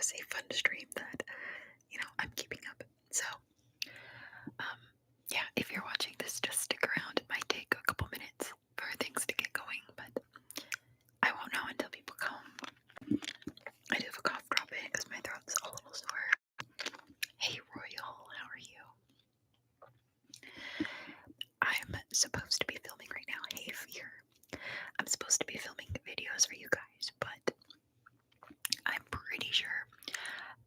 is a fun stream that, I'm keeping up. So, yeah, if you're watching this, just stick around. It might take a couple minutes for things to get going, but I won't know until people come. I do have a cough drop in because my throat's a little sore. Hey, Royal, how are you? I'm supposed to be filming right now. Hey, Fear. I'm supposed to be filming videos for you guys, but I'm pretty sure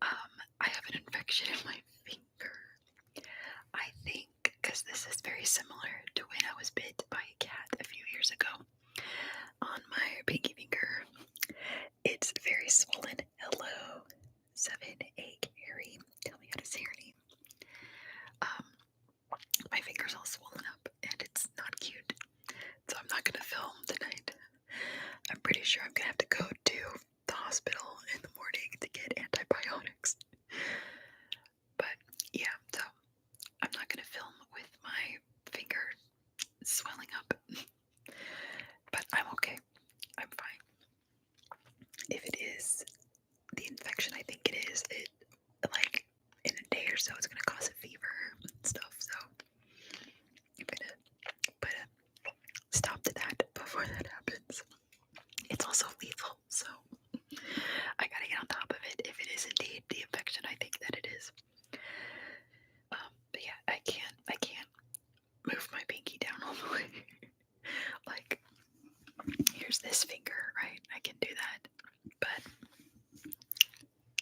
I have an infection in my finger. I think because this is very similar to when I was bit by a cat a few years ago on my pinky finger. It's very swollen. Hello, 7A Harry. Tell me how to say your name. My finger's all swollen up and it's not cute. So I'm not gonna film tonight. I'm pretty sure I'm gonna have to go to the hospital in the morning to get antibiotics. But yeah, so I'm not gonna film with my finger swelling up. But I'm okay. I'm fine. If it is the infection, I think it is. It like in a day or so, it's gonna cause a fever and stuff. So I'm gonna put a stop to that before that happens. It's also lethal, so I gotta get on top of it. If it is indeed the infection, I think that it is. But yeah, I can't move my pinky down all the way. Like, here's this finger, right? I can do that, but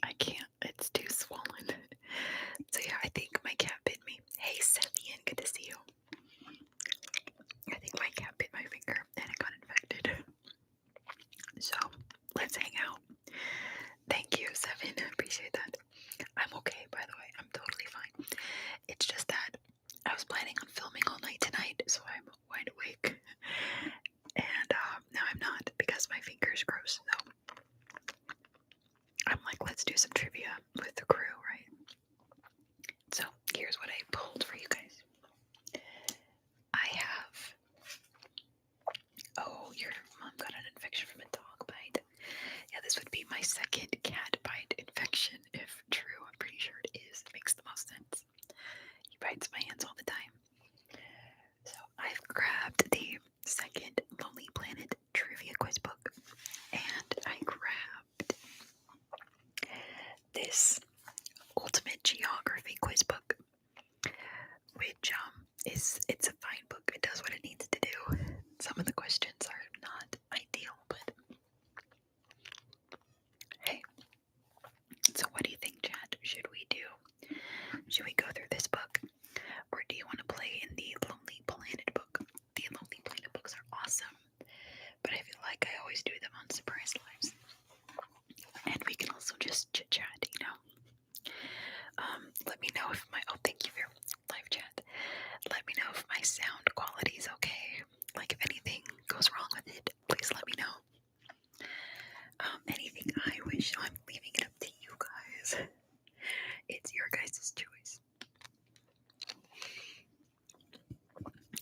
I can't. It's too swollen. So yeah, I think my cat bit me. Hey, Sethian, good to see you. I think my cat bit my finger and it got infected. So let's hang out. Thank you, Seven. I appreciate that. I'm okay, by the way. I'm totally fine. It's just that I was planning on filming all night tonight, so I'm wide awake. And now I'm not because my finger's gross. So I'm like, let's do some trivia with the crew, right? So here's what I pulled for you guys. I have. Oh, your mom got an infection from a dog bite. Yeah, this would be my second cat bite infection, if true. I'm pretty sure it is. It makes the most sense. He bites my hands all the time. So I've grabbed the second Lonely Planet trivia quiz book, and I grabbed this Ultimate Geography quiz book, which it's a fine book. It does what it needs to do. Some of the questions are not ideal, but hey. So what do you think, chat? Should we do? Should we go through this book, or do you want to play in the Lonely Planet book? The Lonely Planet books are awesome, but I feel like I always do them on surprise lives, and we can also just chit chat, Let me know if my thank you for your live chat. Let me know if my sound quality is okay. Like if anything goes wrong with it, please let me know. Anything I wish, I'm leaving it up to you guys. It's your guys' choice.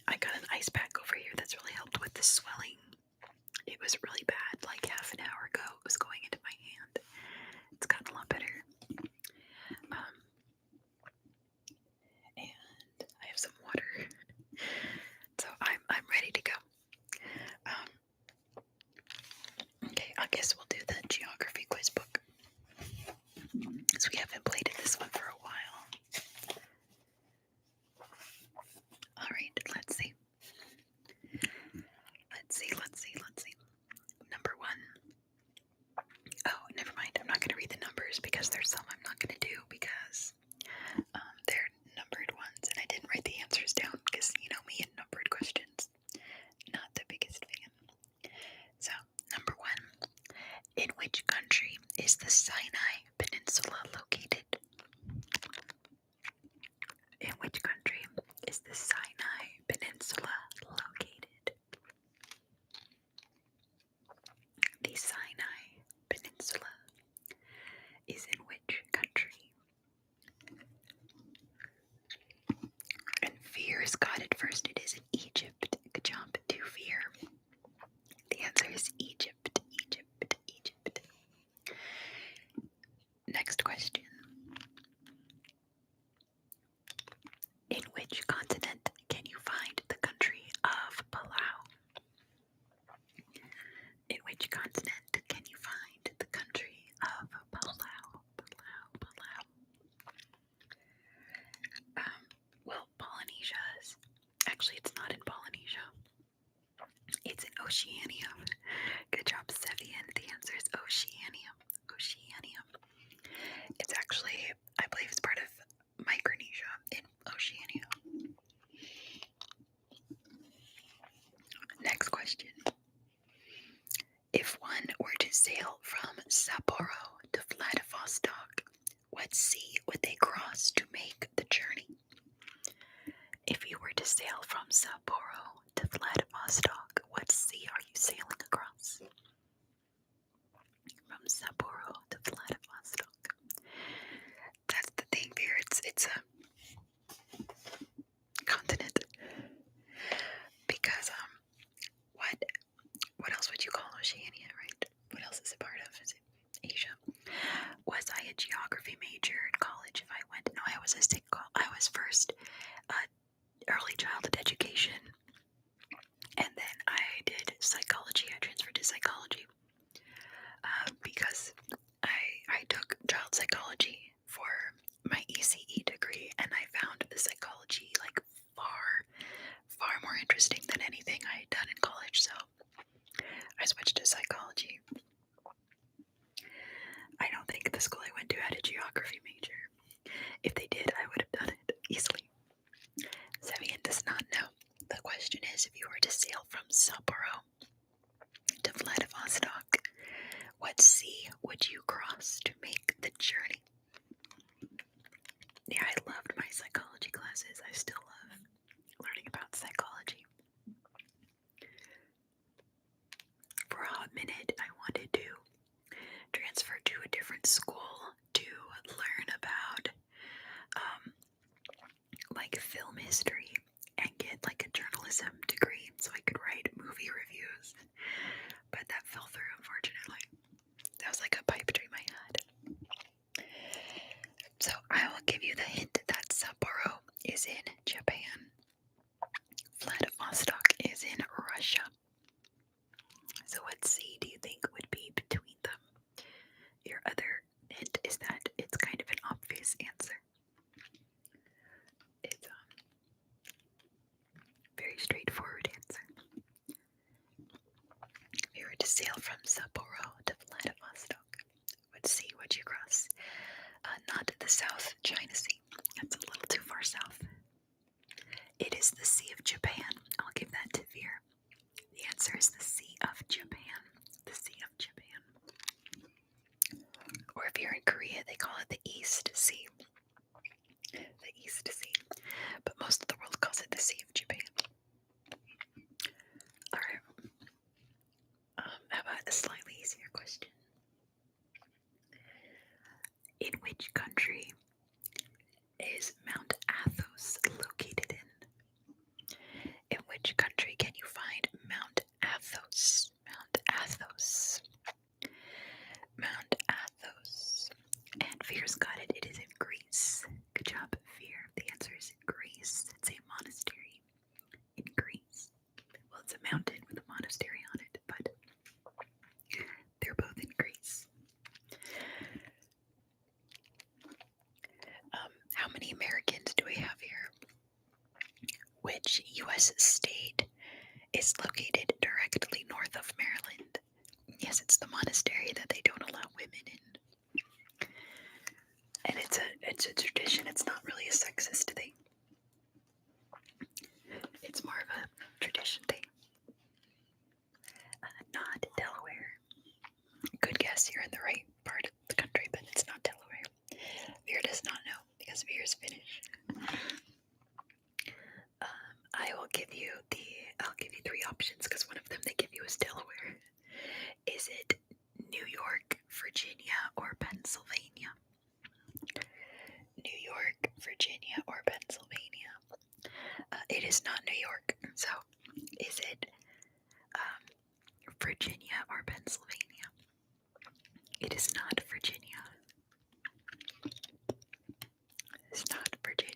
I got an ice pack over here that's really helped with the swelling. It was really bad like half an hour ago. It was going into my hand. It's gotten a lot better. And I have some water. So I'm ready to go. Okay, I guess we'll do the geography quiz book. Because we haven't played in this one for a while. Alright, let's see. Let's see. Number one. Oh, never mind. I'm not going to read the numbers because there's some I'm not going to do because they're numbered ones and I didn't write the answers down because you know me and numbered questions. Not the biggest fan. So, number one. In which country is the Sinai Peninsula located? In which country is the Sinai Peninsula located? The Sinai Peninsula is in which country? And Fear's got it first. It is in Egypt. Good job to Fear. The answer is Egypt. Next Oceania. Good job, Sevian. The answer is Oceania. Oceania. It's actually, I believe it's part of Micronesia in Oceania. Next question. If one were to sail from Sapporo to Vladivostok, what sea would they cross to make the journey? If you were to sail from Sapporo to Vladivostok, what sea are you sailing across? From Sapporo to Vladivostok. That's the thing here. It's a continent. Because what else would you call Oceania, right? What else is it part of? Is it Asia? Was I a geography major in college? If I went, no, I was first early childhood education, and then I did psychology. I transferred to psychology because I took child psychology for my ECE degree, and I found the psychology like far more interesting than anything I had done in college. So I switched to psychology. I don't think the school I went to had a geography major. If they did, I would have done it easily. Sevian does not know. The question is, if you were to sail from Sapporo to Vladivostok, what sea would you cross to make the journey? Yeah, I loved my psychology classes. I still love learning about psychology. For a hot minute, I wanted to transfer to a different school to learn about like film history and get like a journalism degree so I could write movie reviews, but that fell through, unfortunately. That was like a pipe dream I had. So I will give you the hint that Sapporo is in Japan. Vladivostok is in Russia. So what sea do you think would be between them? Your other hint is that it's kind of an obvious answer. It's a very straightforward answer. If you were to sail from Sapporo to Vladivostok, what sea would you cross? Not the South China Sea. That's a little too far south. It is the Sea of Japan. I'll give that to Veer. The answer is the Sea of Japan. The Sea of Japan. Or if you're in Korea, they call it the East Sea. The East Sea. But most of the world calls it the Sea of Japan. Alright. How about a slightly easier question? In which country is Mount Athos located in? In which country can you find Mount Athos? Mount Athos. Mount Athos. And Veer's got it. It is in Greece. Good job, Veer. The answer is in Greece. It's a monastery in Greece. Well, it's a mountain with a monastery on it, but they're both in Greece. How many Americans do we have here? Which U.S. state is located directly north of Maryland? Yes, it's the monastery that they don't allow women in. And it's a tradition. It's not really a sexist thing. It's more of a tradition thing. Not Delaware. Good guess, you're in the right part of the country, but it's not Delaware. Veer does not know because Veer is Finnish. I'll give you three options because one of them they give you is Delaware. Is it New York, Virginia, or Pennsylvania? New York, Virginia, or Pennsylvania? It is not New York. So, is it Virginia or Pennsylvania? It is not Virginia. It's not Virginia.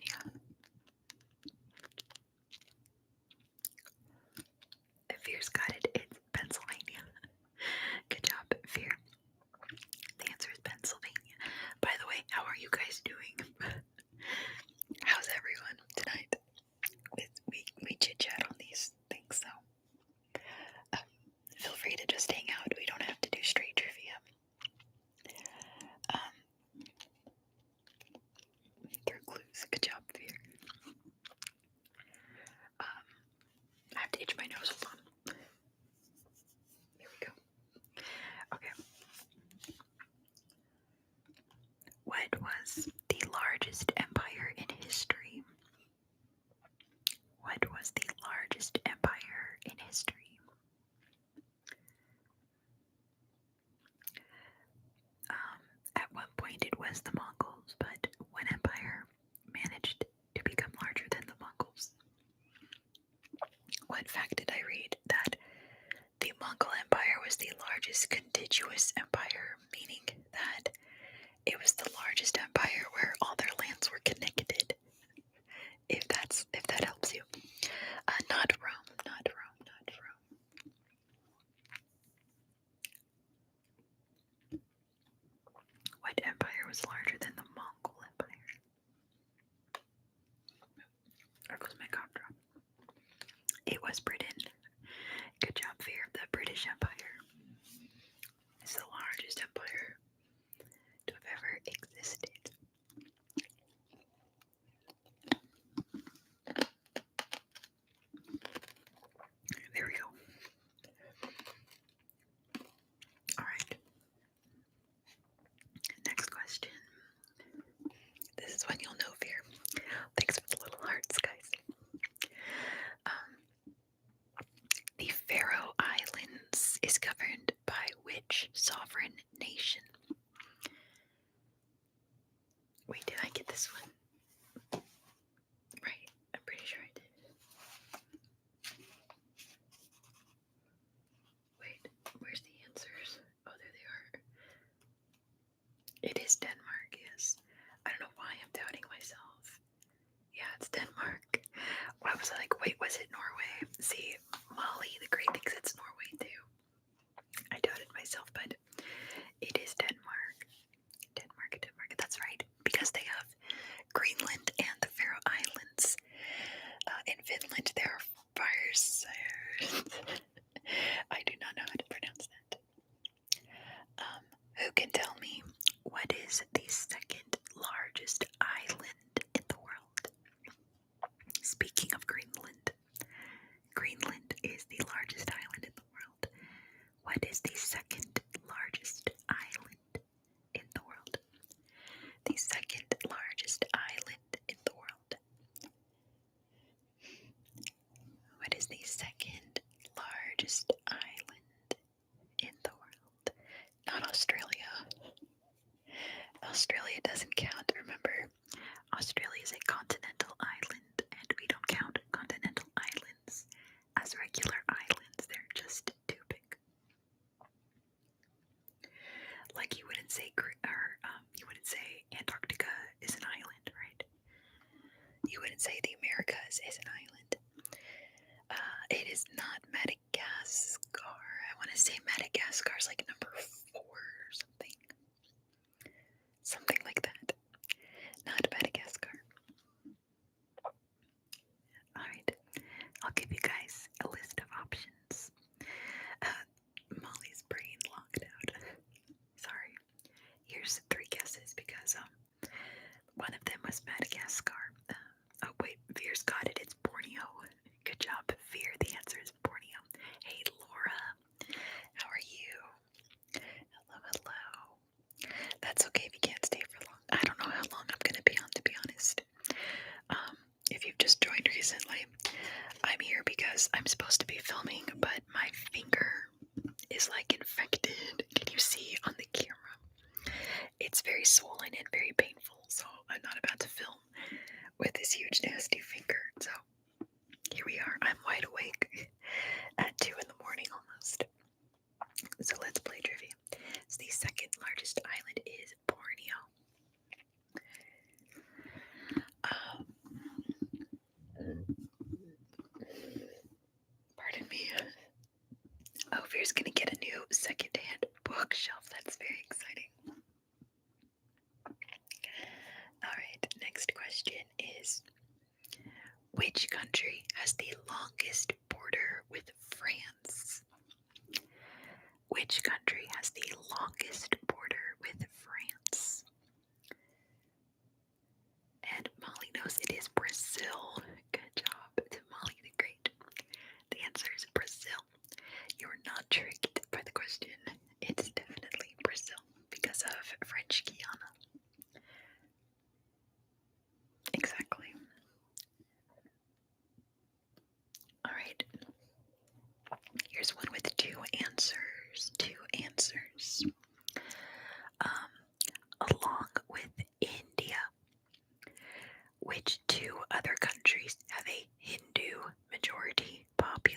Veer's got it. It's Pennsylvania. Good job, Veer. The answer is Pennsylvania. By the way, how are you guys doing? How's everyone tonight? We chit chat on these things, so what fact did I read? That the Mongol Empire was the largest contiguous empire, meaning that it was the largest empire where all their lands were connected. If that helps you. Not Rome, not Rome, not Rome. What empire was larger than the Mongol Empire? There goes my cough drop. It was Britain. Good job, Fear. The British Empire is the largest empire to have ever existed. There we go. Alright. Next question. This is when you'll know, Fear. Thanks for the little hearts, guys. The Faroe Islands is governed by which sovereign nation? Wait, did I get this one? Right, I'm pretty sure I did. Wait, where's the answers? Oh, there they are. It is Denmark, yes. I don't know why I'm doubting myself. Yeah, it's Denmark. Why was I like, wait, was it Norway? See, Molly the Great thinks it's Norway too. I doubted myself, but it is Denmark. Denmark, that's right. Because they have Greenland and the Faroe Islands. In Finland, there are fires. I do not know how to pronounce that. Who can tell me what is the second largest island in the world? Speaking of Greenland, Greenland is the largest island in the world. What is the second largest island in the world? The second largest island in the world. What is the second largest island in the world? Not Australia. Australia doesn't count, remember? Australia is a continental island, and we don't count continental islands as regular islands. They're just too big. Like you wouldn't say, Antarctica is an island, right? You wouldn't say the Americas is an island. It is not Madagascar. I want to say Madagascar is like number 4 or something. Something like that. Not Madagascar. Alright, I'll give you guys a list of options. Molly's brain locked out. Sorry. Here's 3 guesses because one of them was Madagascar. Oh wait, Veer's got it. It's Borneo. Good job, Veer. The answer is Borneo. Hey, Laura. How are you? Hello. That's okay if you can't stay for long. I don't know how long I'm gonna be on, to be honest. If you've just joined recently, I'm here because I'm supposed to be filming, but my finger is like infected. Can you see on the camera? It's very swollen and very painful, so I'm not about to film with this huge nasty finger. So here we are. I'm wide awake at 2 in the morning almost. So let's play trivia. So the second largest island is Borneo. Pardon me. Oh, Veer's gonna get a new second-hand bookshelf. That's very exciting. Alright, next question is, which country has the longest border with France? Which country has the longest border with France? And Molly knows it is Brazil. Good job to Molly the Great. The answer is Brazil. You're not tricked by the question. It's definitely Brazil because of French Guiana. Exactly. Alright. Here's one with 2 answers. 2 answers. Along with India, which 2 other countries have a Hindu majority population?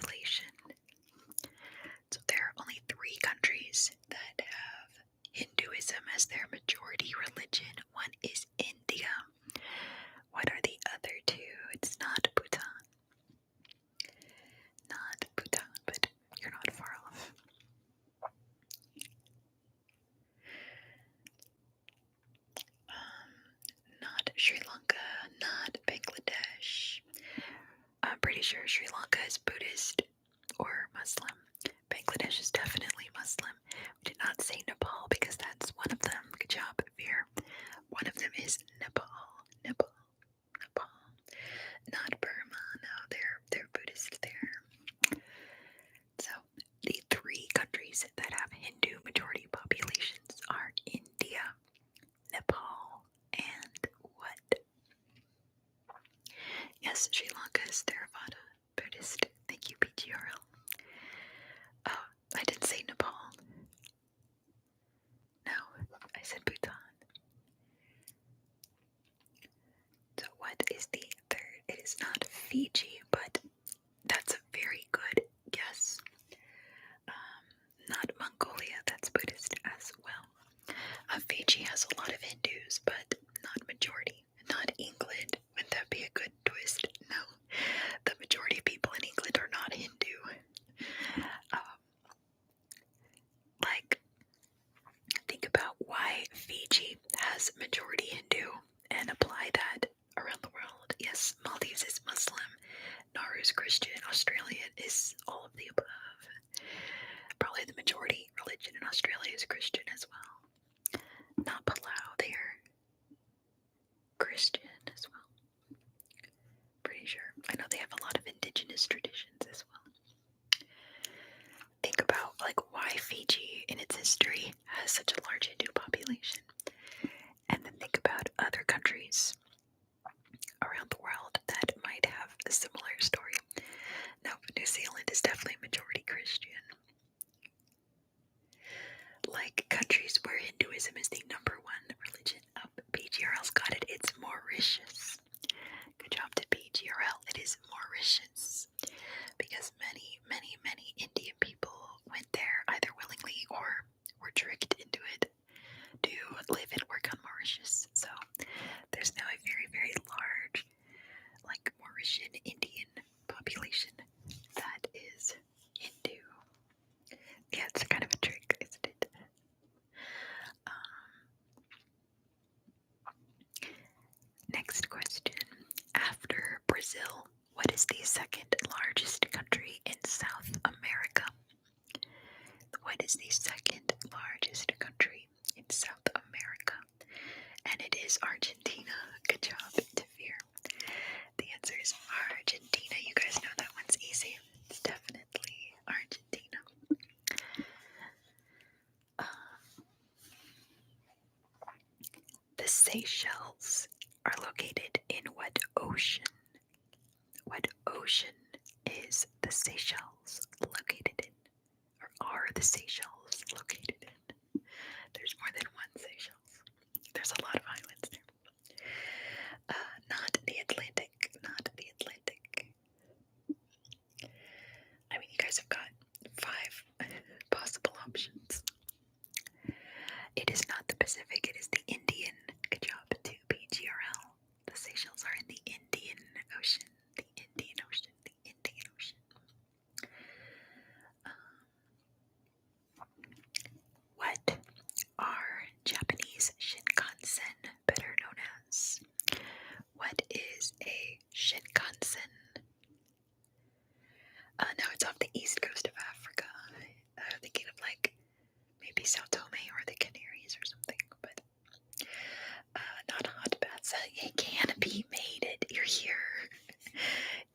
sure Sri Lanka is Buddhist or Muslim. Bangladesh is definitely Muslim. We did not say Nepal because that's one of them. Good job, Veer. One of them is Nepal. Nepal. Nepal. Not Burma. No, they're Buddhist there. So the three countries that have Hindu majority populations are India, Nepal, and what? Yes, Sri Lanka is Theravada Buddhist. Thank you, PGRL. Oh, I didn't say Nepal. No, I said Bhutan. So what is the third? It is not Fiji, but that's a very good guess. Not Mongolia, that's Buddhist as well. Fiji has a lot of Hindus, but not majority. Not England. Wouldn't that be a good twist? No. The majority of people in England are not Hindu. Like, think about why Fiji has majority Hindu and apply that around the world. Yes, Maldives is Muslim, Nauru is Christian, Australia is all of the above. Probably the majority religion in Australia is Christian as well. Not Palau, they're Christian as well. Pretty sure. I know they have a lot of indigenous traditions as well. Think about why Fiji in its history has such a large Hindu population. And then think about other countries around the world that might have a similar story. Now, New Zealand is definitely majority Christian. Like countries where Hinduism is the #1 religion. PGRL's got it. It's Mauritius. Good job to PGRL. It is Mauritius. Because many, many, many Indian people went there either willingly or were tricked into it to live and work on Mauritius. So there's now a very, very large, Mauritian Indian population that is Hindu. Yeah, it's kind of a trick, isn't it? Next question. After Brazil, what is the second largest country in South America? What is the second largest country in South America? And it is Argentina. Good job, Tafir. The answer is Argentina. You guys know that one's easy. It's definitely Argentina. The Seychelles are located in what ocean? What ocean is the Seychelles located in? Or are the Seychelles located in? There's more than one Seychelles. There's a lot of islands there. Not the Atlantic. Not the Atlantic. I mean, you guys have got 5 possible options. It is not the Pacific, it is the Indian. Good job to PGRL. The Seychelles are in the Indian Ocean. The Indian Ocean. The Indian Ocean. What are Japanese Shinkansen better known as? What is a Shinkansen? No, it's off the east coast of Africa. Thinking of maybe Sao Tome or the Canaries or something, but not hot baths. Canopy made it. You're here.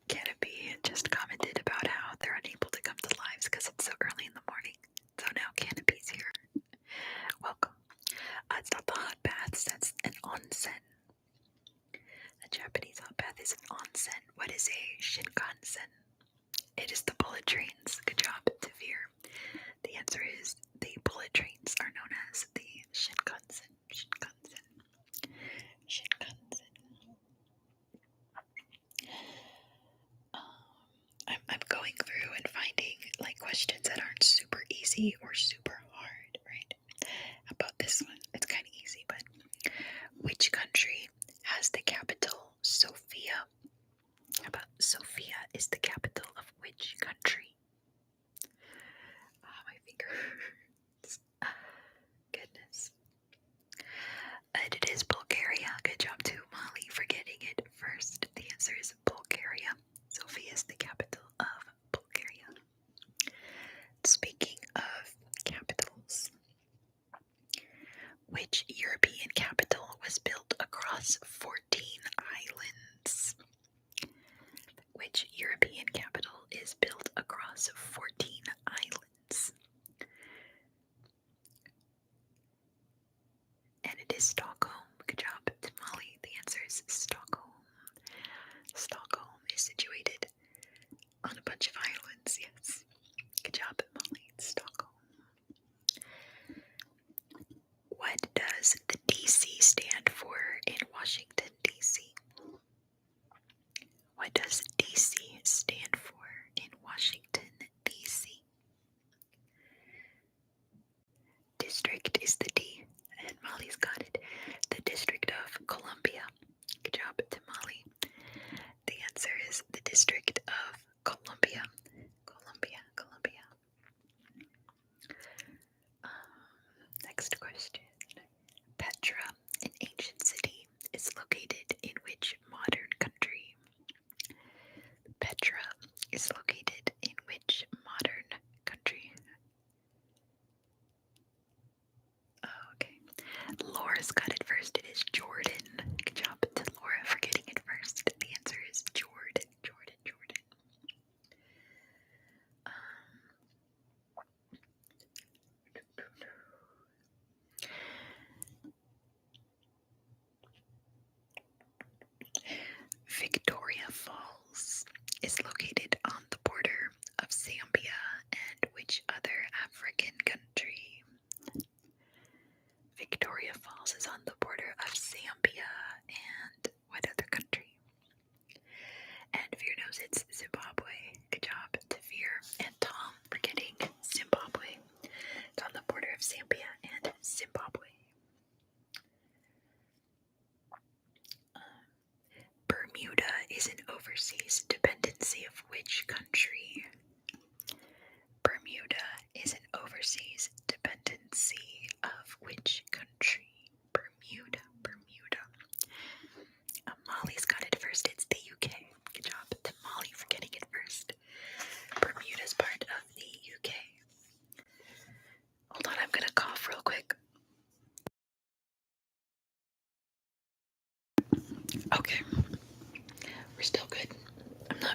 Canopy just commented about how they're unable to come to lives because it's so early in the morning. So now Canopy's here. Welcome. It's not the hot baths, that's an onsen. A Japanese hot bath is an onsen. What is a Shinkansen? It is the bullet trains. Good job, Tavir. The answer is the bullet trains are known as the Shinkansen. Shinkansen. Shinkansen. I'm going through and finding questions that aren't super easy or super hard, right? How about this one? It's kind of easy, but which country has the capital Sofia? How about Sofia is the capital of which country? My finger. Goodness. And it is Bulgaria. Good job to Molly for getting it first. The answer is Bulgaria. Sofia is the capital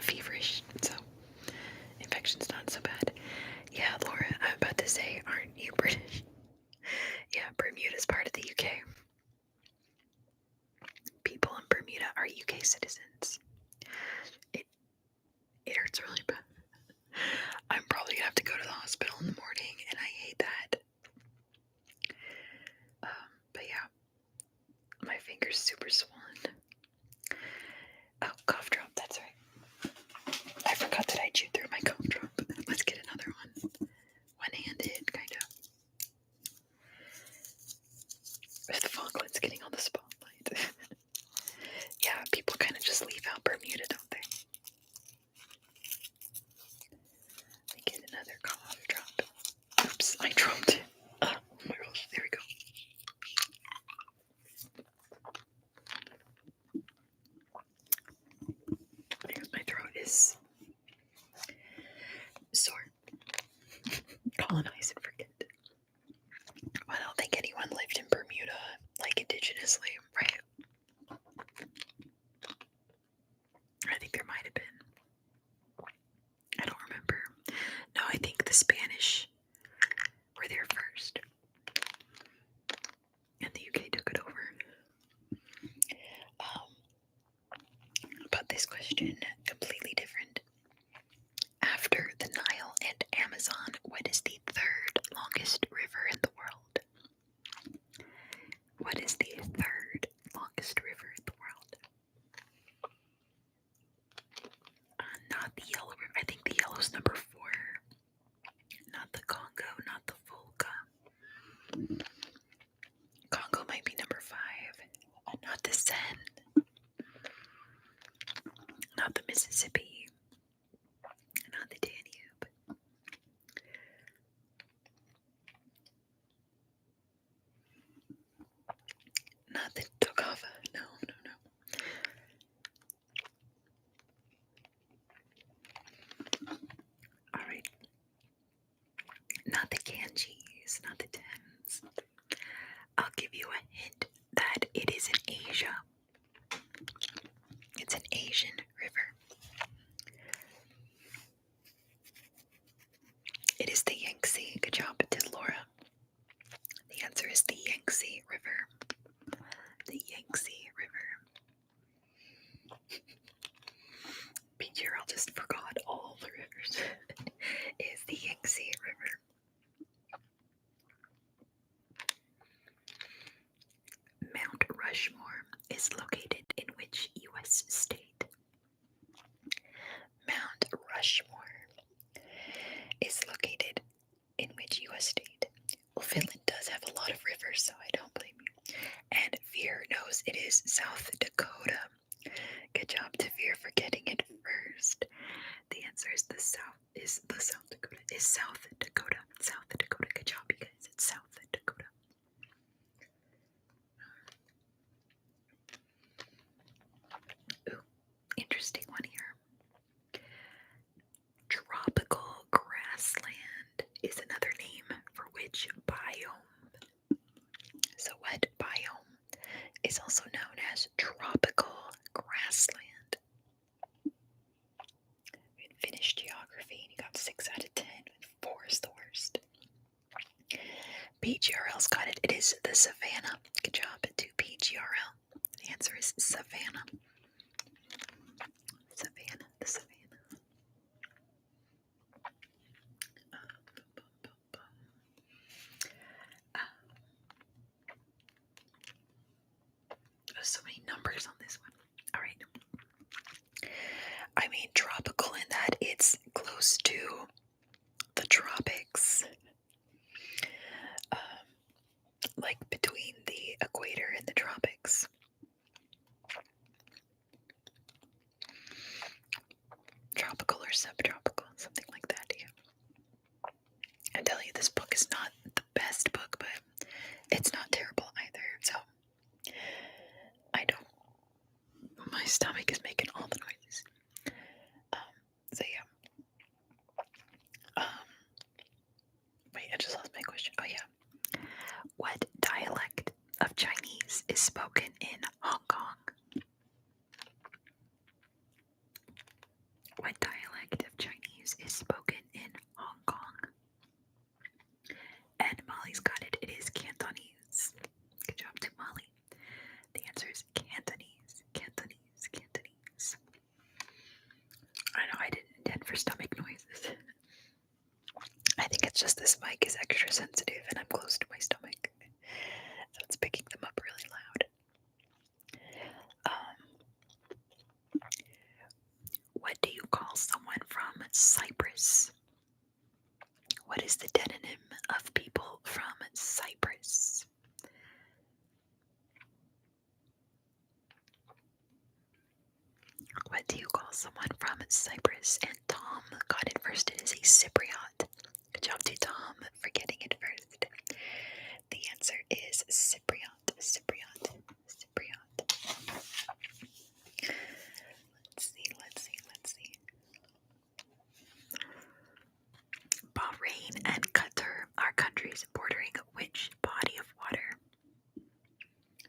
feverish, so infection's not so bad. Yeah, Laura, I'm about to say, aren't you British? Yeah, Bermuda's part of the UK. People in Bermuda are UK citizens. It hurts really bad. I'm probably gonna have to go to the hospital in the morning, and I hate that. But yeah, my finger's super swollen. Oh, cough drop, that's right. I forgot that I chewed through my cough drop. Let's get another one. One-handed, kind of. There's the Falklands getting on the spotlight. Yeah, people kind of just leave out Bermuda, don't they? Let me get another cough drop. Oops, I dropped it. Oh my gosh, there we go. Because my throat is sore. Colonize and forget. I don't think anyone lived in Bermuda, like indigenously, right? I think there might have been. I don't remember. No, I think the Spanish were there first. And the UK took it over. But this question, completely different. After the Nile and Amazon, what is the third longest river in the world? What is the third longest river in the world? Not the Yellow River. I think the Yellow's number 4. Not the Congo, not the Volga. Congo might be number 5. Not the Seine. Not the Mississippi. Not the Danube. Not the Tokava. No. Alright. Not the Ganges, not the Thames. I'll give you a hint that it is in Asia. It's an Asian river. It is the Yangtze. Good job, to Laura. The answer is the Yangtze River. The Yangtze River. Peter, I just forgot all the rivers. Is the Yangtze River. Mount Rushmore is located in which U.S. state? Mount Rushmore is located in which U.S. state? Well, Finland does have a lot of rivers, so I don't blame you. And Veer knows it is South Dakota. Good job to Veer for getting it first. The answer is South Dakota. Is South Dakota. South Dakota. Good job, you guys. It's South Dakota. Ooh, interesting one here. Tropical grassland is another name for which biome? So what biome is also known as tropical grassland? We finished geography and you got 6 out of 10. 4 is the worst. PGRL's got it. It is the savannah. Good job to PGRL. The answer is savannah. Savannah, the savannah. There's so many numbers on this one. All right. I mean, tropical in that it's close to the tropics. Like between the equator and the tropics. Tropical or subtropical, something like that, yeah. I tell you, this book is not the best book, but it's not terrible either, so my stomach is making all the noises. So yeah. Wait, I just lost my question. Oh yeah. What dialect of Chinese is spoken in Hong Kong? It's just this mic is extra sensitive and I'm close to my stomach. So it's picking them up really loud. What do you call someone from Cyprus? What is the demonym of people from Cyprus? What do you call someone from Cyprus? And Tom got it first. It is a Cypriot. Good job to Tom for getting it first. The answer is Cypriot. Cypriot. Cypriot. Let's see. Bahrain and Qatar are countries bordering which body of water?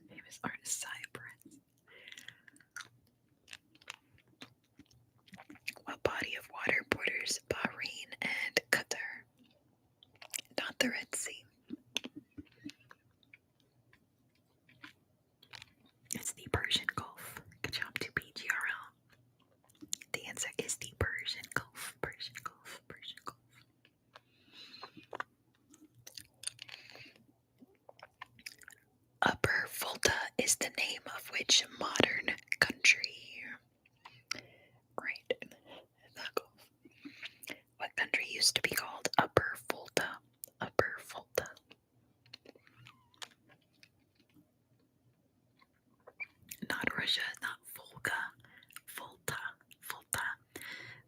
Famous artist Cyprus. What body of water borders Bahrain and Qatar? Not the Red Sea. It's the Persian Gulf. Good job to PGRL. The answer is the Persian Gulf. Persian Gulf. Persian Gulf. Upper Volta is the name of which modern country? Right. The Gulf. What country used to be called Upper Volta? Upper Volta. Not Russia, not Volga. Volta. Volta.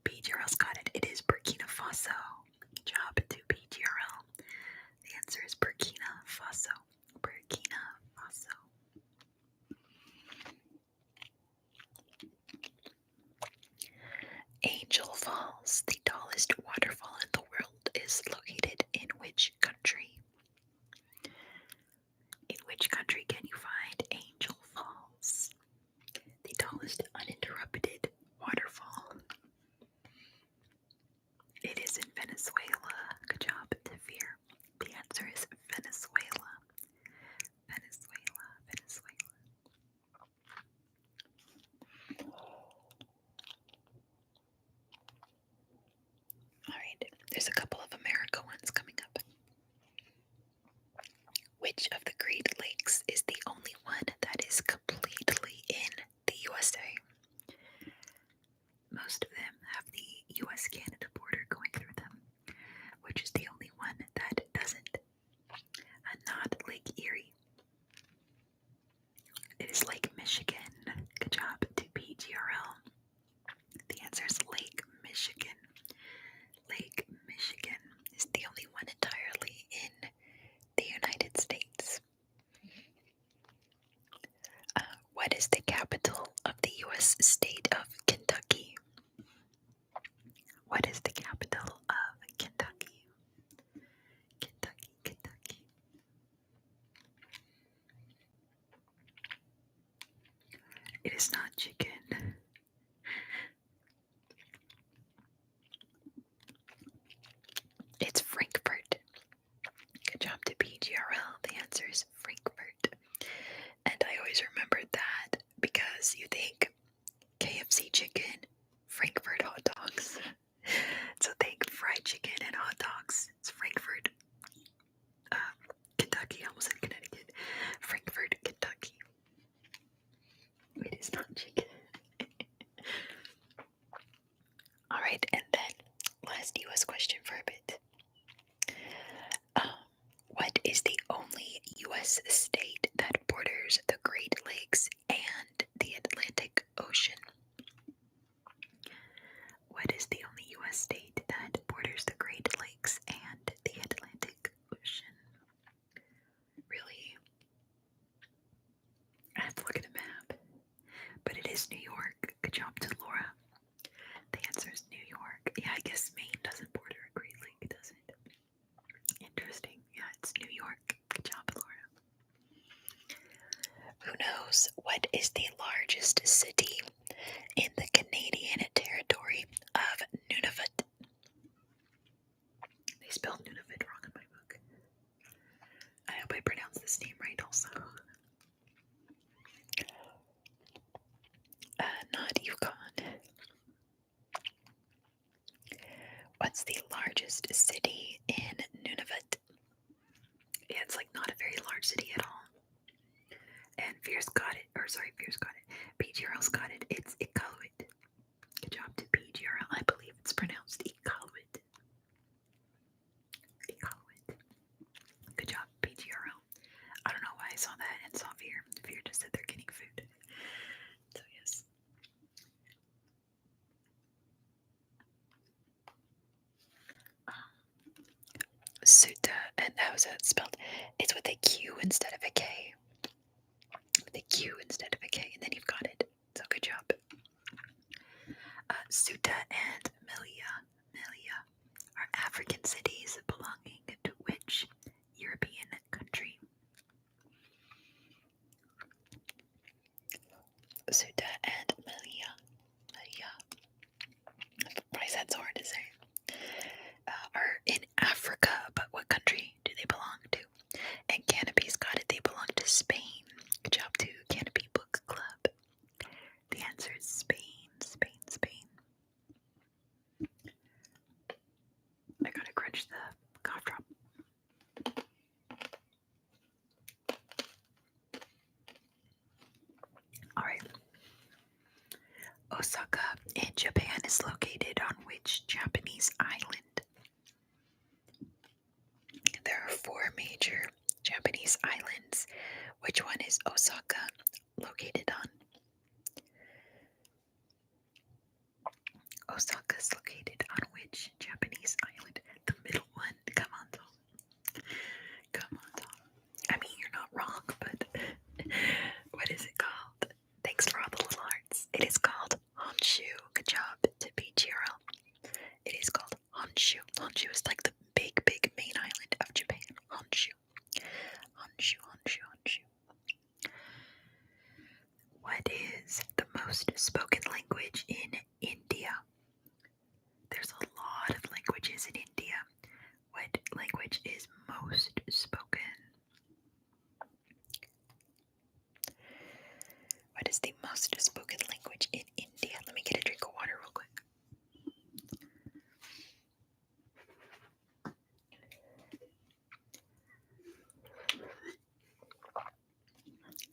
PGRL's got it. It is Burkina Faso. Good job to PGRL. The answer is Burkina Faso. Burkina Faso. Angel Falls, the tallest waterfall in the world, is located in which country? In which country can you find Angel Falls? The tallest uninterrupted waterfall. It is in Venezuela. Good job, Tafir. The answer is Venezuela. Venezuela. Venezuela. Alright, there's a couple of America ones coming up. Which of the Great Lakes is the only one that is completely in the USA? Most of them have the US-Canada border going through them. Which is the only one that doesn't? Not Lake Erie. It is Lake Michigan. Good job to PGRL. The answer is Lake Michigan. Lake Michigan is the only one entirely in the United States. What is the capital of the U.S. state of Kentucky? What is the capital of Kentucky? Kentucky, Kentucky. It is not chicken. It's Frankfurt. Good job to PGRL. The answer is Frankfurt. And I always remembered that because you think KFC chicken, Frankfurt hot dogs. So think fried chicken and hot dogs. It's Frankfurt. Kentucky. I was in Connecticut. Frankfurt, Kentucky. It is not chicken. Alright, and then last US question for a bit. What is the only US state that borders the Great Lakes and the Atlantic Ocean? What is the only US state that borders the Great Lakes and the Atlantic Ocean? Really? I have to look at a map. But it is New York. Good job to Laura. The answer is New York. Yeah, I guess Maine doesn't border a Great Lake, does it? Interesting. Yeah, it's New York. Good job, Laura. Who knows what is the largest city in the Canadian territory of Nunavut? They spelled Nunavut wrong in my book. I hope I pronounced this name right also. Not Yukon. What's the largest city in Nunavut? Yeah, it's like not a very large city at all. And Fierce got it, or sorry, Fierce got it. PGRL's got it. It's Iqaluit. Good job to PGRL. I believe it's pronounced Iqaluit. Iqaluit. Good job, PGRL. I don't know why I saw that and saw Fear. Fear just said they're getting food. So yes. Sutta, and how is that spelled? It's with a Q instead of a K. With a Q instead of a K, and then you've got it. So good job. Sutta and Melia are African cities belonging to which European country? Sutta and Melia. Why is that so hard to say? Are in Africa, but what country do they belong to? And Canopy's got it. They belong to Spain. Good job to Canopy Book Club. The answer is Spain. I gotta crunch the cough drop. Alright. Osaka in Japan is located on which Japanese island? There are 4 major Japanese islands. Which one is Osaka located on? Osaka is located on which Japanese island? The middle one. Come on, Tom. I mean, you're not wrong, but what is it called? Thanks for all the little hearts. It is called Honshu. Good job to BGRL. It is called Honshu. Honshu is like the big main island of Japan. Honshu. What is the most spoken language in India? There's a lot of languages in India. What language is most spoken? What is the most spoken language in India? Let me get a drink of water real quick.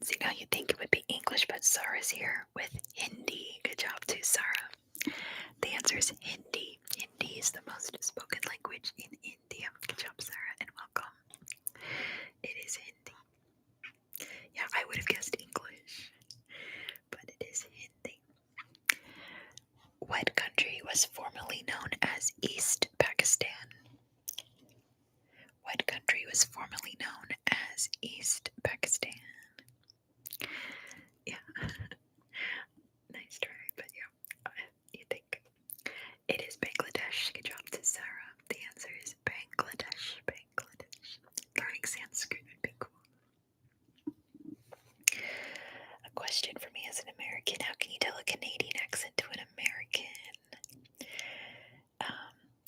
See, now you think it would be English, but Sarah's here with Hindi. Good job too, Sarah. The answer is Hindi. Hindi is the most spoken language in India. Good job, Sarah, and welcome. It is Hindi. Yeah, I would have guessed English, but it is Hindi. What country was formerly known as East Pakistan? What country was formerly known as East Pakistan? Yeah. Nice try, but yeah, you think. It is Bangladesh. Good job to Sarah. The answer is Bangladesh. Learning Sanskrit would be cool. A question for me as an American. How can you tell a Canadian accent to an American?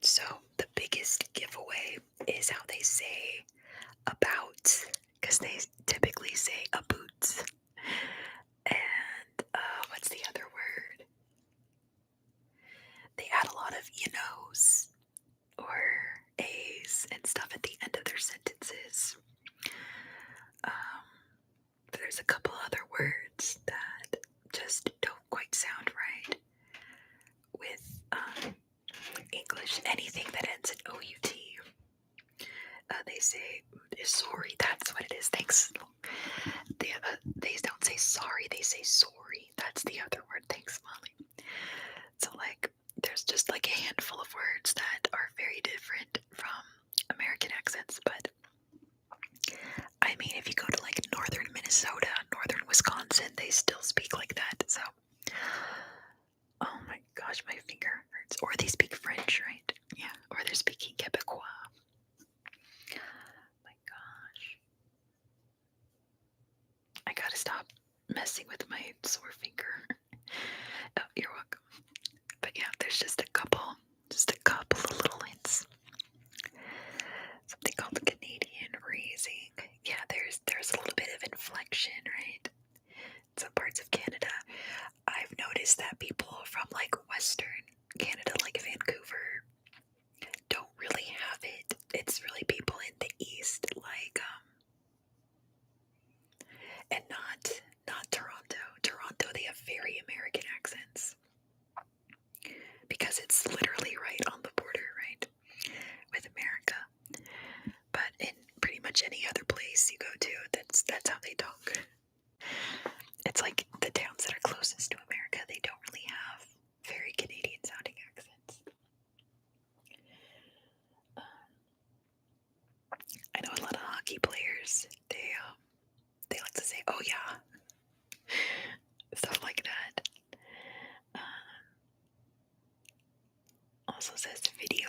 So the biggest giveaway is how they say about, because they typically say a boot. And what's the other word? They add a lot of knows or a's and stuff at the end of their sentences. There's a couple other words that just don't quite sound right with English. Anything that ends in OUT. They say sorry. That's what it is. Thanks. They don't say sorry. They say sorry. That's the other word. Thanks, Molly. So like, there's just like a handful of words that are very different from American accents, but I mean, if you go to like northern Minnesota, northern Wisconsin, they still speak like that. So, oh my gosh, my finger hurts. Or they speak French, right? Yeah, or they're speaking Quebecois. My gosh. I gotta stop messing with my sore finger. Oh, you're welcome. But yeah, there's just a couple of little hints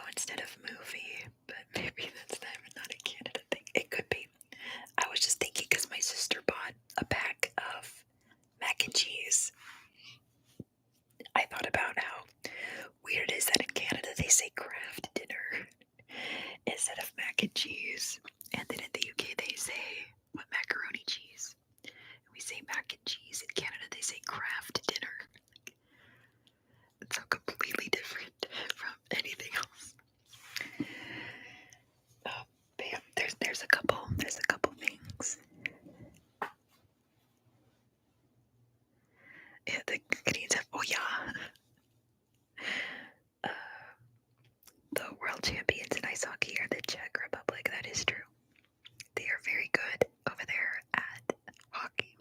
instead of movie, but maybe that's not a Canada thing. It could be. I was just thinking because my sister bought a pack of mac and cheese. I thought about how weird it is that in Canada they say craft dinner instead of mac and cheese, and then in the UK they say what, macaroni cheese. We say mac and cheese. In Canada they say craft dinner. It's so completely different from anything else. But yeah, there's a couple things. Yeah, the Canadians have, oh yeah, the world champions in ice hockey are the Czech Republic. That is true. They are very good over there at hockey,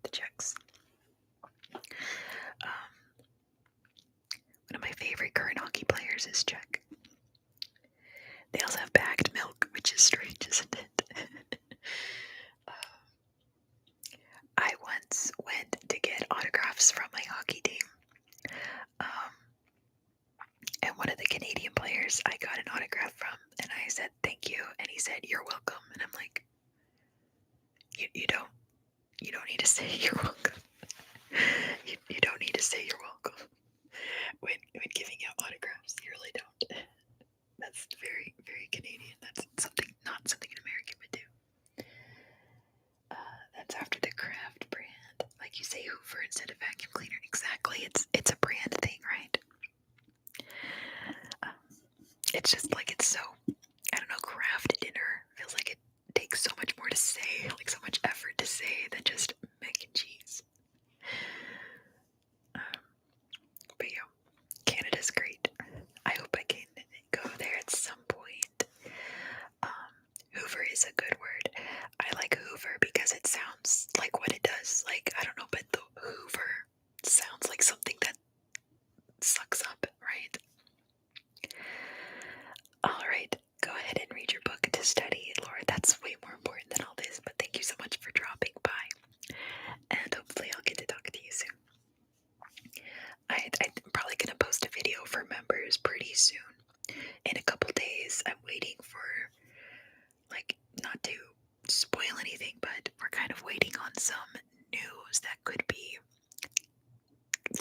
the Czechs. One of my favorite current hockey players is Czech. They also have bagged milk, which is strange, isn't it? I once went to get autographs from my hockey team. And one of the Canadian players I got an autograph from, and I said, thank you. And he said, you're welcome. And I'm like, you don't need to say you're welcome. you don't need to say you're welcome. When giving out autographs, you really don't. That's very, very Canadian. That's not something an American would do. That's after the craft brand. Like you say Hoover instead of vacuum cleaner. Exactly. It's a brand thing, right? It's just like it's so, I don't know, craft dinner feels like it takes so much more to say, like so much effort to say than just mac and cheese. But yeah, Canada's great. I hope I can go there at some point. Hoover is a good word. I like Hoover because it sounds like what it does. Like, I don't know, but the Hoover sounds like something that sucks up, right? Alright, go ahead and read your book to study, Laura. That's way more important than all this, but thank you so much for dropping by. And hopefully I'll get to talk to you soon. I'm probably going to post a video for members pretty soon. In a couple days. I'm waiting for, like, not to spoil anything, but we're kind of waiting on some news that could be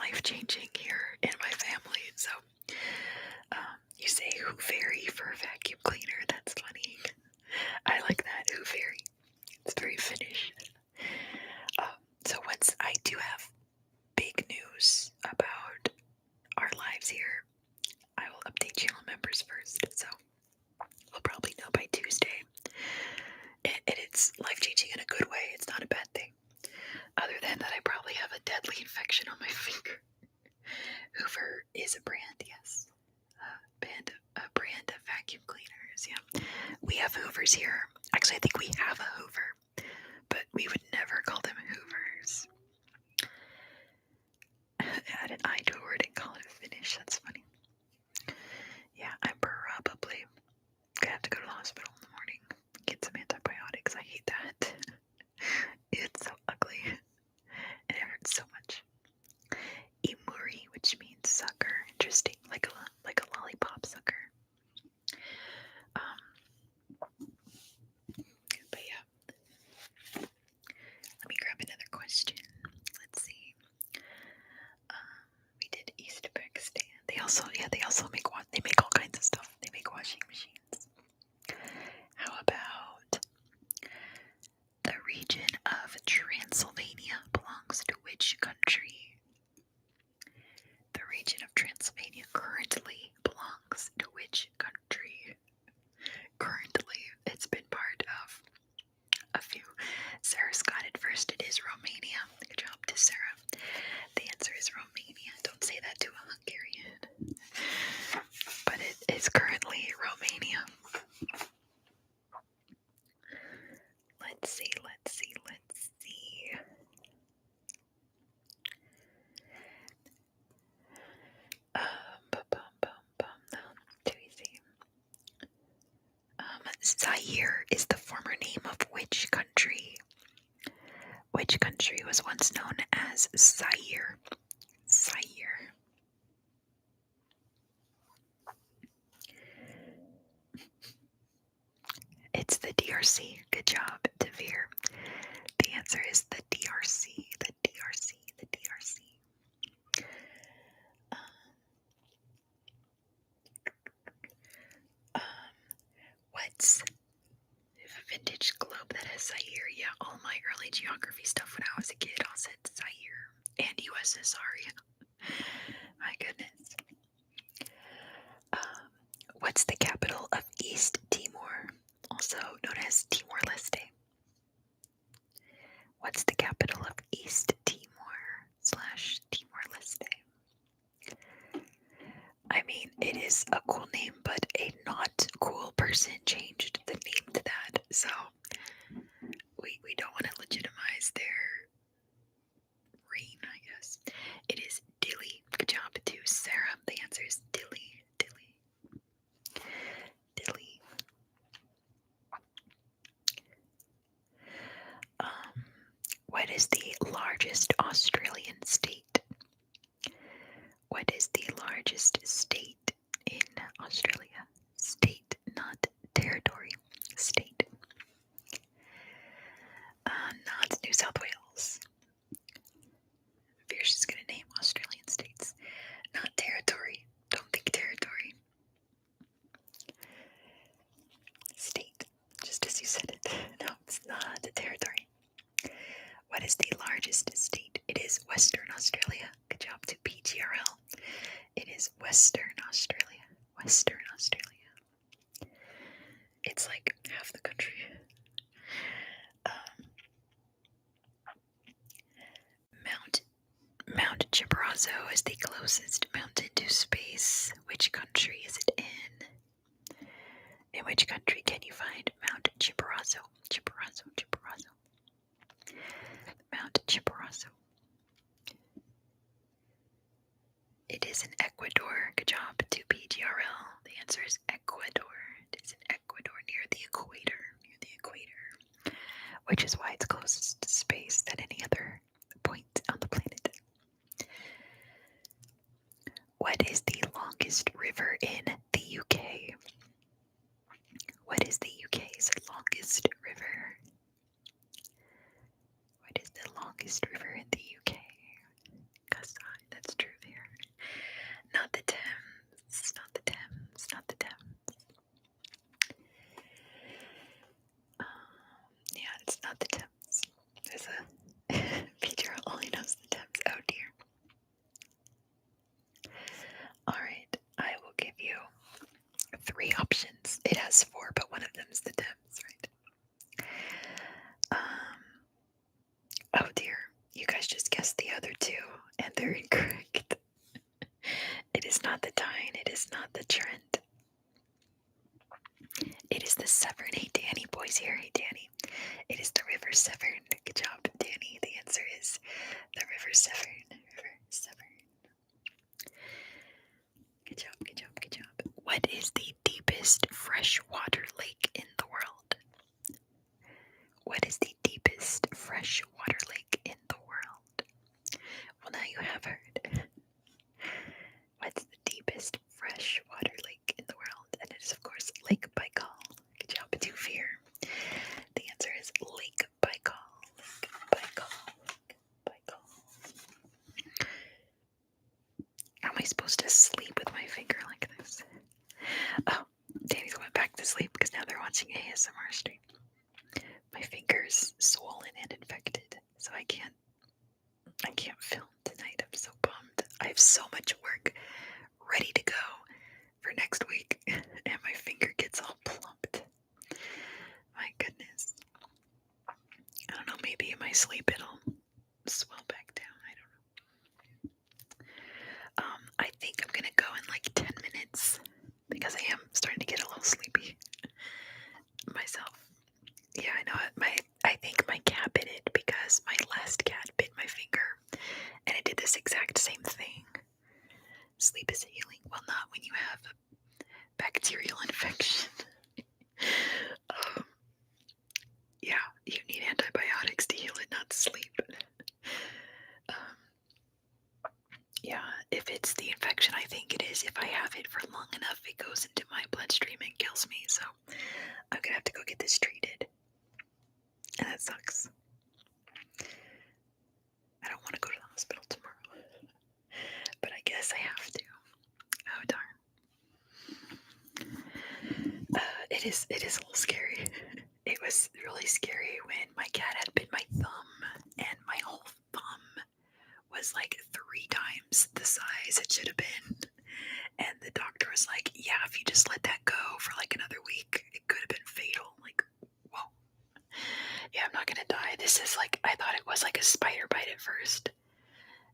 life-changing here in my family. So, you say Hooveri for vacuum cleaner. That's funny. I like that, Hooveri. It's very Finnish. So once I do have big news about our lives here, I will update channel members first. So we'll probably know by Tuesday. And it's life-changing in a good way. It's not a bad thing. Other than that, I probably have a deadly infection on my finger. Hoover is a brand, yes. A brand of vacuum cleaners, yeah. We have Hoovers here. Actually, I think we have a Hoover, but we would never call them Hoovers. Add an I to a word and call it a Finnish. That's funny. Yeah, I'm probably gonna have to go to the hospital in the morning, get some antibiotics. I hate that. It's so ugly, and it hurts so much. Imuri, which means sucker. Interesting, like a lollipop sucker. But yeah, let me grab another question. Let's see. We did East Pakistan. They also make all kinds of stuff. They make washing machines. How about the region of Transylvania belongs to which country? The region of Transylvania currently belongs to which country? Currently, it's been part of a few. Sarah's got it first. It is Romania. Good job to Sarah. The answer is Romania. Don't say that to a Hungarian. But it is currently Romania. Let's see. Too easy. Zaire is the former name of which country? Which country was once known as Zaire? Zaire. DRC. Good job, Devere. The answer is the DRC. The DRC. The DRC. What's a vintage globe that has Zaire? Yeah, all my early geography stuff when I was a kid all said Zaire and USSR. My goodness. What's the capital of East Timor, also known as Timor-Leste? What's the capital of East Timor/Timor-Leste? I mean, it is a cool name, but a not cool person changed the name to that, so we don't want to legitimize their reign, I guess. It is Dili. Good job to Sarah. The answer is Dili. Dili. Dili. What is the largest Australian state? What is the largest state in Australia? State, not territory. State. Not New South Wales. Fierce is going to name Australian states. Not territory. Don't think territory. State. Just as you said it. No, it's not a territory. What is the largest state? It is Western Australia. Good job to PGRL. It is Western Australia. Western Australia. It's like half the country. Mount Chimborazo is the closest mountain to space. Which country is it in? In which country can you find Mount Chimborazo? Chimborazo. Mount Chimborazo. It is in Ecuador. Good job to PGRL. The answer is Ecuador. It is in Ecuador, near the equator. Near the equator. Which is why it's closest to space than any other point on the planet. What is the longest river in the UK? What is the UK's longest river? What is the longest river in the UK? That's true there. Not the Thames. Not the Thames. Not the Thames. Yeah, it's not the Thames. There's a feature only knows the Thames. Oh dear. Alright, I will give you 3 options. It has 4, but one of them is the Thames, right? Oh dear. You guys just guessed the other 2, and they're incorrect. It is not the Tyne. It is not the Trent. It is the Severn. Hey, Danny. Boys here. Hey, Danny. It is the River Severn. Good job, Danny. The answer is the River Severn. River Severn. Good job, good job, good job. What is the deepest freshwater lake in the world? What is the deepest freshwater lake in the world? Well, now you have heard. What's the deepest freshwater lake in the world? And it is, of course, Lake Baikal. Good job, Fear. The answer is Lake Baikal. Lake Baikal. Lake Baikal. How am I supposed to sleep with my finger like this? Oh, Danny's went back to sleep because now they're watching ASMR stream. My finger's swollen and infected, so I can't film tonight. I'm so bummed. I have so much work ready to go for next week, and my finger gets all plumped. My goodness. I don't know, maybe in my sleep it'll swell back down. I don't know. I think I'm gonna go in like 10 minutes because I am starting to get a little sleepy myself. Yeah, I know. I think my cat bit it because my last cat bit my finger, and it did this exact same thing. Sleep is healing. Well, not when you have a bacterial infection. Yeah, you need antibiotics to heal it, not sleep. Yeah, if it's the infection, I think it is. If I have it for long enough, it goes into my bloodstream and kills me. So I'm gonna have to go get this treated. It is a little scary. It was really scary when my cat had bit my thumb, and my whole thumb was like 3 times the size it should have been. And the doctor was like, yeah, if you just let that go for like another week, it could have been fatal. Like, whoa. Yeah, I'm not gonna die. This is like, I thought it was like a spider bite at first.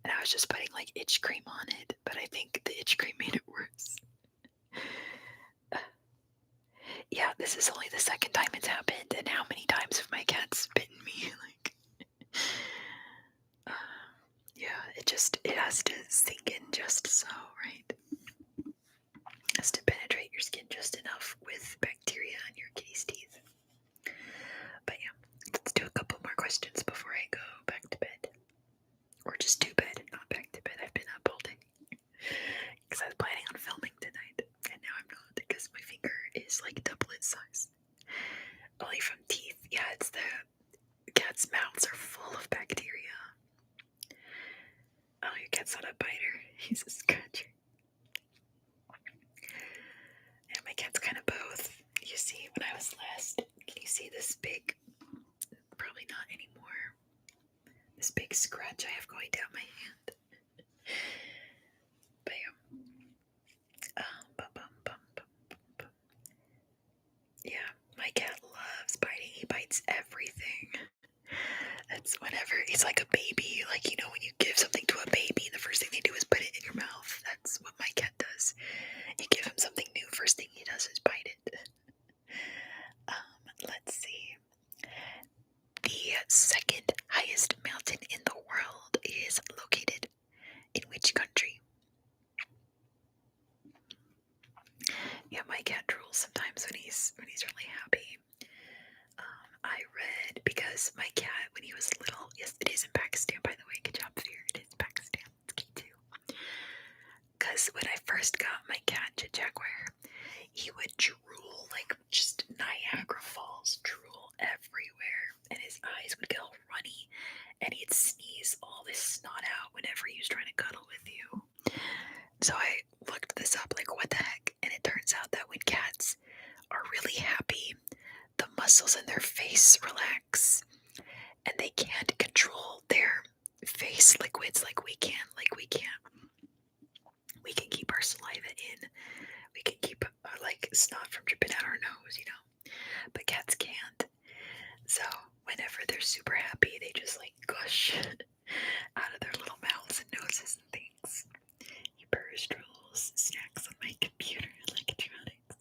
And I was just putting like itch cream on it, but I think the itch cream made it worse. Yeah, this is only the second time it's happened, and how many times have my cats bitten me? Like, yeah, it has to sink in just so, right? It has to penetrate your skin just enough with bacteria in your kitty's teeth. But yeah, let's do a couple more questions before I go back to bed. Or just to bed, not back to bed. I've been up all day. Because I was planning on filming tonight, and now I'm not because my finger is like double its size. Only from teeth. Yeah, it's the cat's mouths are full of bacteria. Oh, your cat's not a biter. He's a scratcher. Yeah, my cat's kind of both. You see, when I was last, can you see this big, probably not anymore, this big scratch I have going down my hand? Bam. Yeah, my cat loves biting. He bites everything. That's whenever he's like a baby, like, you know, when you give something to a baby, the first thing they do is put it in your mouth. That's what my cat does. You give him something new, first thing he does is bite it. Let's see. The second highest mountain in the world is located in which country? Yeah, my cat drools sometimes when he's really happy. I read, because my cat, when he was little, yes, it is in Pakistan, by the way. Good job, Fear. It is Pakistan. It's key too. Because when I first got my cat, Jaguar, he would drool like just Niagara Falls drool everywhere, and his eyes would get all runny, and he'd sneeze all this snot out whenever he was trying to cuddle with you. So I looked this up, like, what the heck? And it turns out that when cats are really happy, the muscles in their face relax, and they can't control their face liquids like we can. We can keep our saliva in. We can keep like snot from dripping out our nose, you know. But cats can't. So whenever they're super happy, they just like gush out of their little mouths and noses and things. He purrs, drools, snacks on my computer electronics,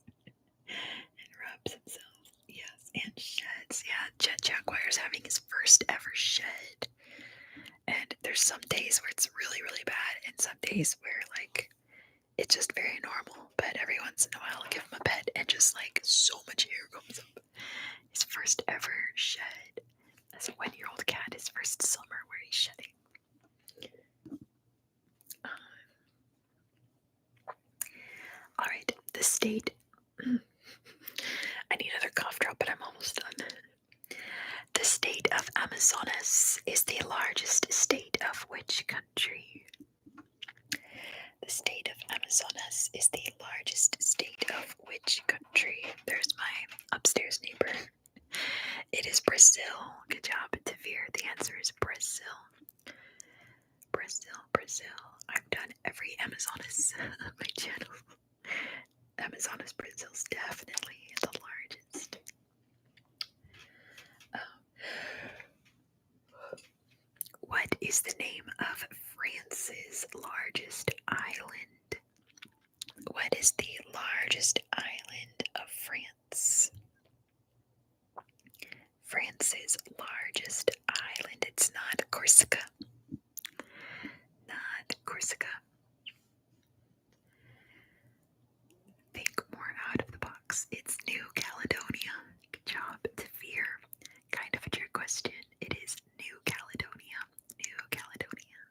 and rubs himself. Yes, and sheds. Yeah, Jaguar's having his first ever shed. And there's some days where it's really, really bad, and some days where like it's just very normal. But every once in a while, I'll give him a pet, and just like so much hair comes up. His first ever shed. As a 1-year-old cat, his first summer where he's shedding. Alright, the state. I need another cough drop, but I'm almost done. The state of Amazonas is the largest state of which country? The state of Amazonas is the largest state of which country? There's my upstairs neighbor. It is Brazil. Good job, Tavir. The answer is Brazil. Brazil. I've done every Amazonas on my channel. Amazonas, Brazil's definitely the largest. What is the name of France's largest island? What is the largest island of France? France's largest island. It's not Corsica. Not Corsica. Think more out of the box. It's New Caledonia. Good job, Tavir. Kind of a trick question. It is New Caledonia. New Caledonia.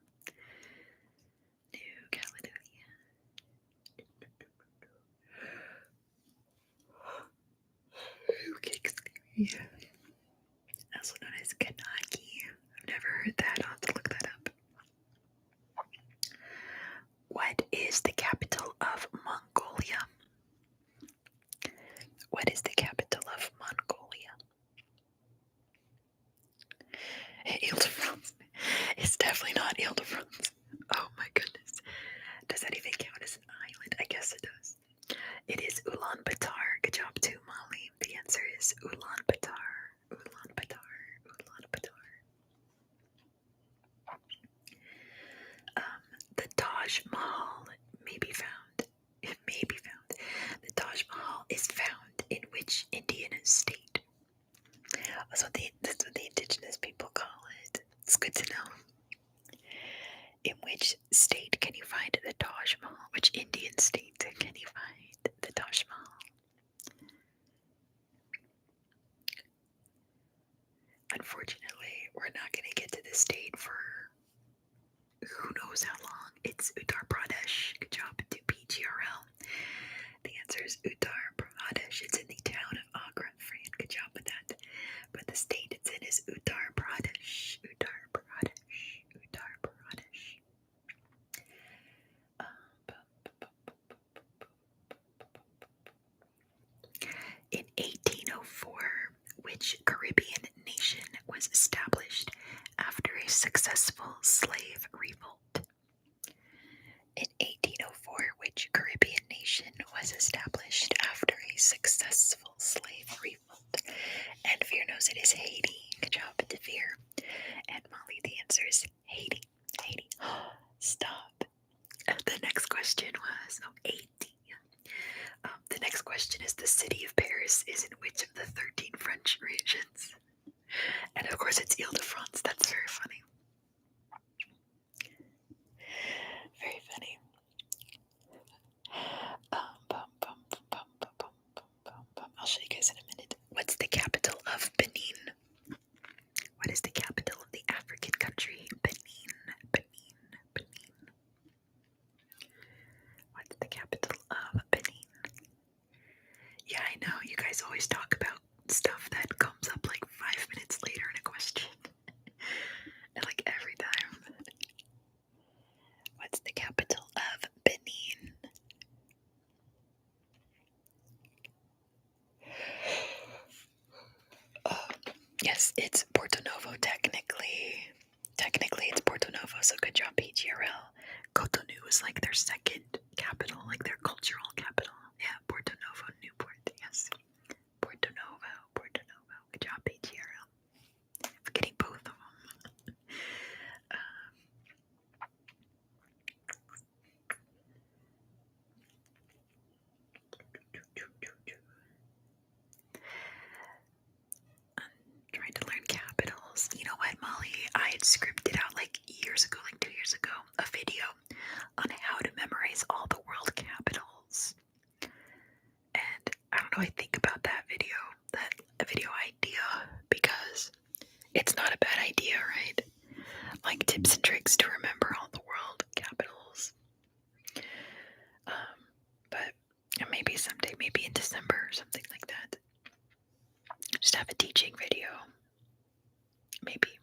New Caledonia. Okay, excuse me. Also known as Kanaki. I've never heard that. I'll have to look that up. What is the capital of Mongolia? What is the capital of Mongolia? Ile-de-France. It's definitely not Ile-de-France. Oh my goodness. Does that even count as an island? I guess it does. It is Ulaanbaatar. Good job too, Molly. The answer is Ulaanbaatar. Ulaanbaatar. Ulaanbaatar. The Taj Mahal may be found. It may be found. The Taj Mahal is found in which Indian state? That's what the indigenous people call it. It's good to know. In which state can you find the Taj Mahal? Which Indian state can you find the Taj Mahal? Unfortunately, we're not going to get to this state for who knows how long. It's Uttar Pradesh. Good job to PGRL. The answer is Uttar Pradesh. It's in the town of Agra, friend. Good job with that. But the state it's in is Uttar Pradesh. Uttar Pradesh. Uttar Pradesh. In 1804, which Caribbean nation was established after a successful slave revolt? In 1804, which Caribbean nation was established after a successful slave revolt? And Veer knows it is Haiti. Good job to Veer. And Molly, the answer is Haiti. Haiti. Stop. The next question was 80. The next question is the city of Paris is in which of the 13 French regions? And of course it's Ile-de-France. That's very funny. Very funny. I'll show you guys in a minute. What's the capital of Benin? What is the capital of the African country? Benin. Benin. Benin. What's the capital of Benin? Yeah, I know. You guys always talk about stuff that comes up like 5 minutes later in a question. And like every time. What's the capital of Benin? Yes, it's Porto Novo technically. Technically it's Porto Novo, so good job PGRL. Cotonou is like their second capital, like their cultural capital. Yeah, Porto Novo, Newport, yes. Porto Novo, Porto Novo. Good job PGRL. Forgetting both of them. Trying to learn capitals. You know what, Molly? I had scripted out like years ago, like 2 years ago, a video on how to memorize all the world capitals. And I don't know, I think about that video idea because it's not a bad idea, right? Like tips and tricks to remember all the world capitals. But maybe someday, maybe in December or something like that. Just have a teaching video. Maybe.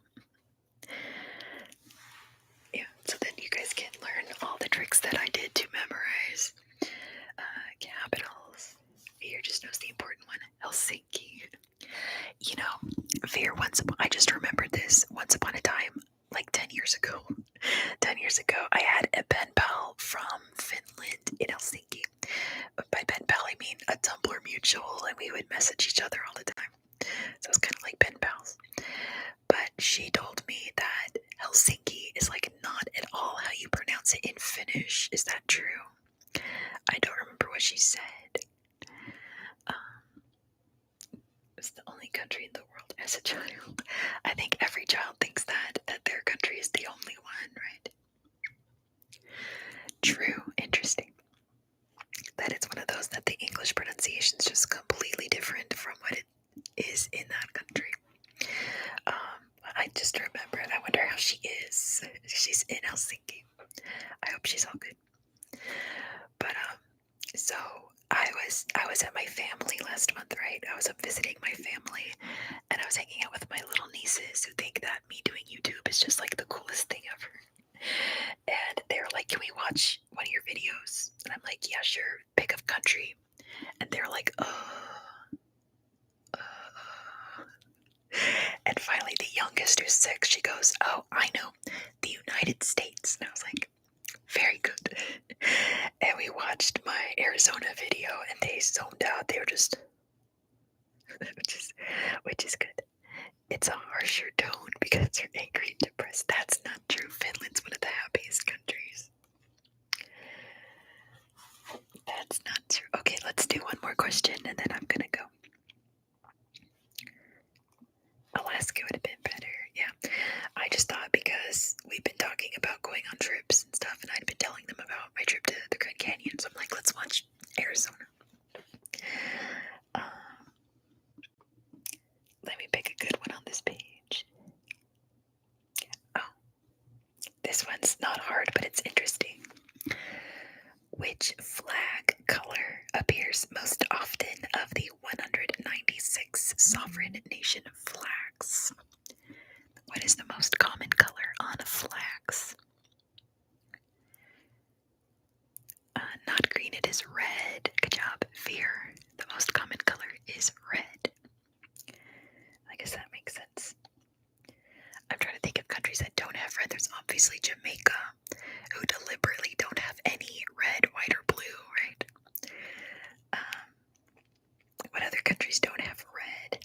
Yeah, so then you guys can learn all the tricks that I did to memorize capitals. Veer just knows the important one. Helsinki. You know, Veer, I just remembered this. Once upon a time, like 10 years ago, 10 years ago, I had a pen pal from Finland in Helsinki. By pen pal, I mean a Tumblr mutual, and we would message each other all the time. So it's kind of like pen pals. But she told me that Helsinki is like not at all how you pronounce it in Finnish. Is that true? I don't remember what she said. It's the only country in the world as a child. I think every child thinks that their country is the only one, right? True. Interesting. That it's one of those that the English pronunciation is just completely different from what it is in that country. I just remembered. I wonder how she is. She's in Helsinki. I hope she's all good. But so I was at my family last month, right? I was up visiting my family, and I was hanging out with my little nieces who think that me doing YouTube is just like the coolest thing ever. And they were like, "Can we watch one of your videos?" And I'm like, "Yeah, sure. Pick a country." And they're like, "Oh." And finally, the youngest, who's 6, she goes, "Oh, I know, the United States." And I was like, very good. And we watched my Arizona video, and they zoned out. They were just, which is good. It's a harsher tone because they're angry and depressed. That's not true. Finland's one of the happiest countries. That's not true. Okay, let's do one more question, and then I'm gonna go. Alaska would have been better. Yeah, I just thought because we've been talking about going on trips and stuff, and I'd been telling them about my trip to the Grand Canyon, so I'm like, let's watch Arizona. Let me pick a good one on this page. Oh, this one's not hard, but it's interesting. Which flag color appears most often of the 196 sovereign nation flags? What is the most common color on flags? Not green, it is red. Good job. Fear. The most common color is red. I guess that makes sense. I'm trying to think of countries that don't have red. There's obviously Jamaica, who deliberately don't have any red, white, or blue, right? What other countries don't have red?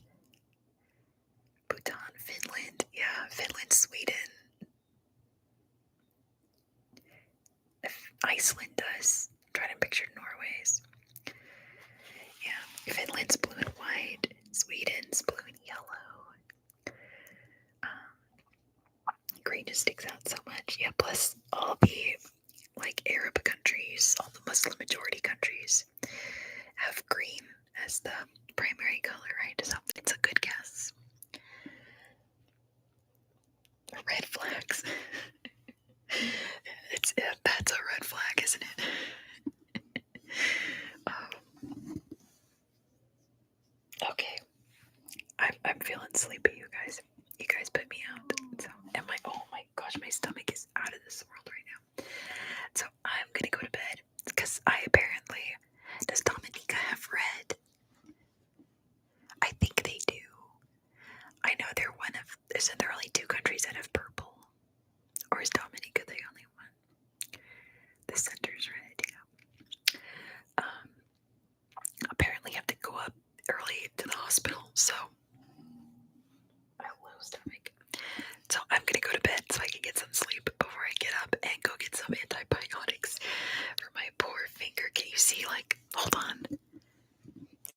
Bhutan, Finland. Yeah, Finland, Sweden. Iceland does. I'm trying to picture Norway's. Yeah, Finland's blue and white. Sweden's blue and yellow. Green just sticks out so much. Yeah, plus all the Arab countries, all the Muslim majority countries have green as the primary color, right? So it's a good guess. Red flags. That's a red flag, isn't it? Okay. I'm feeling sleepy, you guys. You guys put me out. So, oh my gosh, my stomach is out of this world right now. So I'm gonna go to bed because does Dominica have red? I think they do. I know isn't there only 2 countries that have purple? Or is Dominica the only one? The center's red, yeah. Apparently I have to go up early to the hospital, so I have low stomach. So I'm gonna go to bed so I can get some sleep before I get up and go get some antibiotics for my poor finger. Can you see, hold on.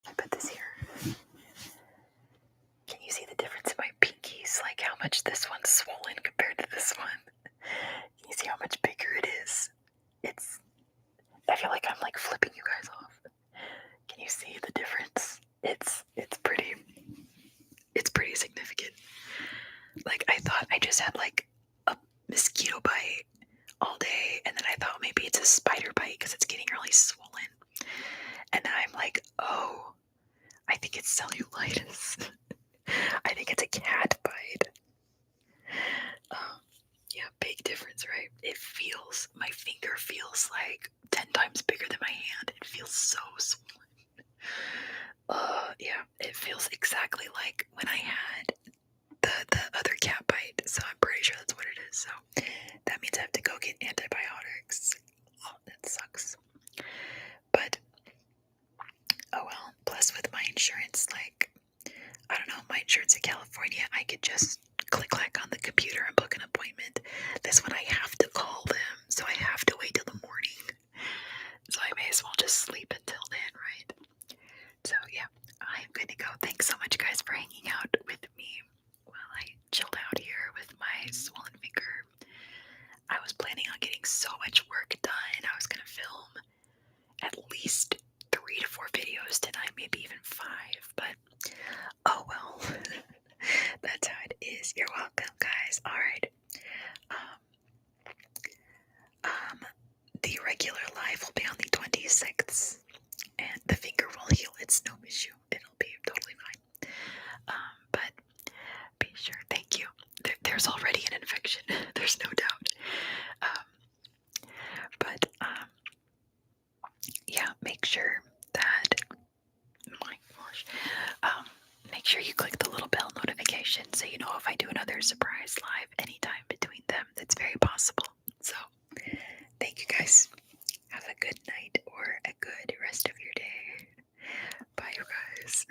I put this here. Can you see the difference in my pinkies? Like how much this one's swollen compared to this one? Can you see how much bigger it is? I feel like I'm flipping you guys off. Can you see the difference? It's pretty significant. I thought I just had a mosquito bite all day, and then I thought maybe it's a spider bite because it's getting really swollen. And then I'm like, oh, I think it's cellulitis. I think it's a cat bite. Yeah, big difference, right? My finger feels 10 times bigger than my hand. It feels so swollen. Yeah, it feels exactly like when I had the other cat bite. So I'm pretty sure that's what it is. So that means I have to go get antibiotics. Oh, that sucks. But oh well. Plus with my insurance, I don't know, my insurance in California, I could just click on the computer and book an appointment. This one I have to call them, so I have to wait till the morning. So I may as well just sleep until then, right? So yeah, I'm gonna go. Thanks so much, guys, for hanging out with me while I chilled out here with my swollen finger. I was planning on getting so much work done. I was gonna film at least 3 to 4 videos tonight, maybe even 5, but oh well. That's how it is. You're welcome, guys. Alright. The regular live will be on the 26th, and the finger will heal. It's no issue. It'll be totally fine. But be sure. Thank you. There's already an infection. There's no doubt. Yeah, make sure that, my gosh, make sure you click the little bell notification notification so you know if I do another surprise live anytime between them. It's very possible. So, thank you guys. Have a good night or a good rest of your day. Bye, you guys.